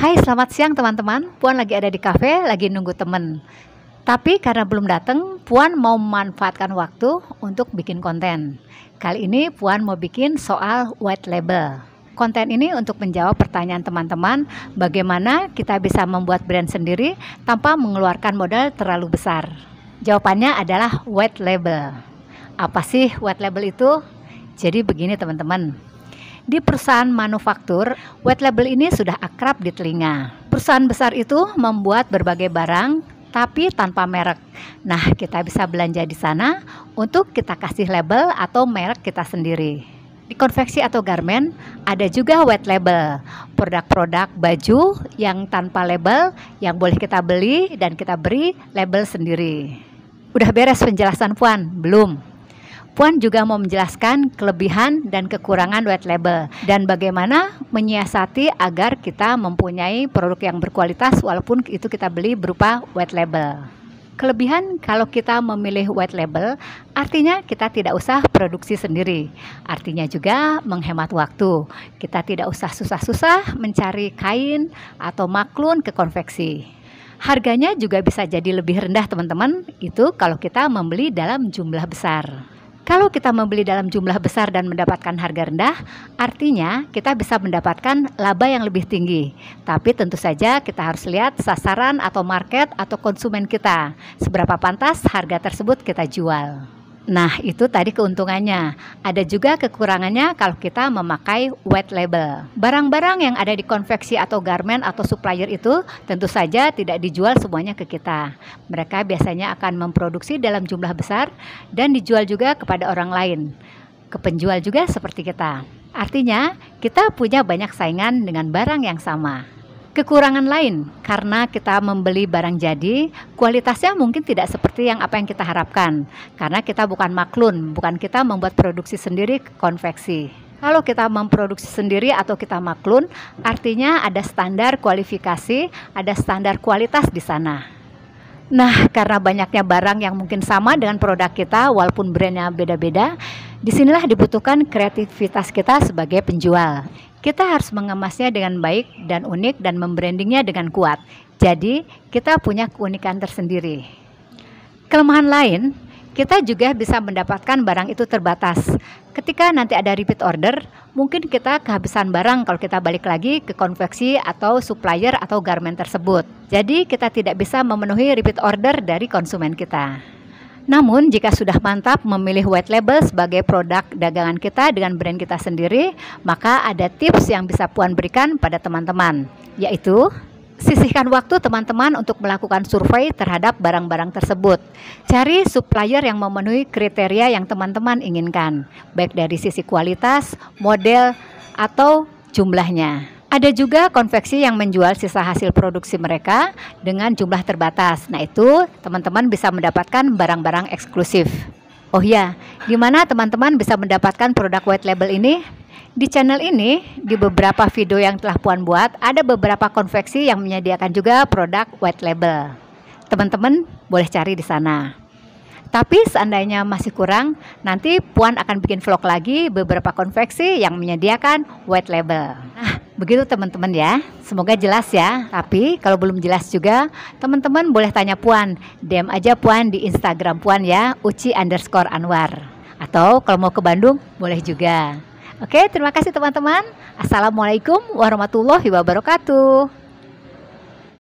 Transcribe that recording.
Hai, selamat siang teman-teman. Puan lagi ada di kafe, lagi nunggu temen. Tapi karena belum datang, Puan mau memanfaatkan waktu untuk bikin konten. Kali ini Puan mau bikin soal white label. Konten ini untuk menjawab pertanyaan teman-teman, bagaimana kita bisa membuat brand sendiri tanpa mengeluarkan modal terlalu besar. Jawabannya adalah white label. Apa sih white label itu? Jadi begini teman-teman. Di perusahaan manufaktur, white label ini sudah akrab di telinga. Perusahaan besar itu membuat berbagai barang, tapi tanpa merek. Nah, kita bisa belanja di sana untuk kita kasih label atau merek kita sendiri. Di konveksi atau garment, ada juga white label. Produk-produk baju yang tanpa label, yang boleh kita beli dan kita beri label sendiri. Udah beres penjelasan Puan? Belum. Puan juga mau menjelaskan kelebihan dan kekurangan white label dan bagaimana menyiasati agar kita mempunyai produk yang berkualitas walaupun itu kita beli berupa white label. Kelebihan kalau kita memilih white label artinya kita tidak usah produksi sendiri. Artinya juga menghemat waktu. Kita tidak usah susah-susah mencari kain atau maklun ke konveksi. Harganya juga bisa jadi lebih rendah teman-teman, itu kalau kita membeli dalam jumlah besar. Kalau kita membeli dalam jumlah besar dan mendapatkan harga rendah, artinya kita bisa mendapatkan laba yang lebih tinggi. Tapi tentu saja kita harus lihat sasaran atau market atau konsumen kita. Seberapa pantas harga tersebut kita jual. Nah, itu tadi keuntungannya. Ada juga kekurangannya kalau kita memakai white label. Barang-barang yang ada di konveksi atau garment atau supplier itu tentu saja tidak dijual semuanya ke kita. Mereka biasanya akan memproduksi dalam jumlah besar dan dijual juga kepada orang lain. Ke penjual juga seperti kita. Artinya, kita punya banyak saingan dengan barang yang sama. Kekurangan lain, karena kita membeli barang jadi, kualitasnya mungkin tidak seperti apa yang kita harapkan. Karena kita bukan maklun, bukan kita membuat produksi sendiri ke konveksi. Kalau kita memproduksi sendiri atau kita maklun, artinya ada standar kualifikasi, ada standar kualitas di sana. Nah, karena banyaknya barang yang mungkin sama dengan produk kita, walaupun brandnya beda-beda, disinilah dibutuhkan kreativitas kita sebagai penjual. Kita harus mengemasnya dengan baik dan unik dan membrandingnya dengan kuat. Jadi, kita punya keunikan tersendiri. Kelemahan lain, kita juga bisa mendapatkan barang itu terbatas. Ketika nanti ada repeat order, mungkin kita kehabisan barang kalau kita balik lagi ke konveksi atau supplier atau garment tersebut. Jadi, kita tidak bisa memenuhi repeat order dari konsumen kita. Namun jika sudah mantap memilih white label sebagai produk dagangan kita dengan brand kita sendiri, maka ada tips yang bisa Puan berikan pada teman-teman, yaitu sisihkan waktu teman-teman untuk melakukan survei terhadap barang-barang tersebut. Cari supplier yang memenuhi kriteria yang teman-teman inginkan, baik dari sisi kualitas, model, atau jumlahnya. Ada juga konveksi yang menjual sisa hasil produksi mereka dengan jumlah terbatas. Nah, itu teman-teman bisa mendapatkan barang-barang eksklusif. Oh ya, di mana teman-teman bisa mendapatkan produk white label ini? Di channel ini, di beberapa video yang telah Puan buat, ada beberapa konveksi yang menyediakan juga produk white label. Teman-teman boleh cari di sana. Tapi seandainya masih kurang, nanti Puan akan bikin vlog lagi beberapa konveksi yang menyediakan white label. Nah, begitu teman-teman ya, semoga jelas ya. Tapi kalau belum jelas juga, teman-teman boleh tanya Puan. DM aja Puan di Instagram Puan ya, uci_anwar. Atau kalau mau ke Bandung, boleh juga. Oke, terima kasih teman-teman. Assalamualaikum warahmatullahi wabarakatuh.